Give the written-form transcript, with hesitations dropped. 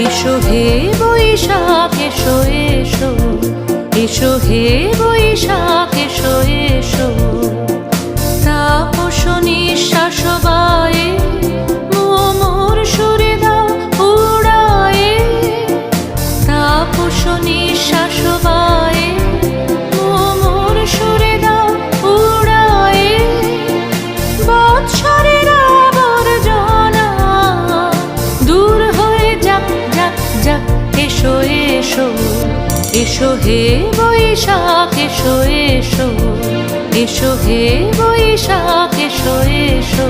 এসো হে বৈশাখ এসো এসো, এসো হে বৈশাখ এসো এসো। তাপস নিঃশ্বাস বায়ে মোর সুরে দাও উড়ায়ে, তাপস নিঃশ্বাস বায়ে মোর সুরে দাও উড়ায়ে। বৎসরের আবর্জনা দূর হয়ে যাক যাক যাক, এসো এসো, এসো হে বৈশাখ এসো এসো, এসো হে বৈশাখ এসো এসো।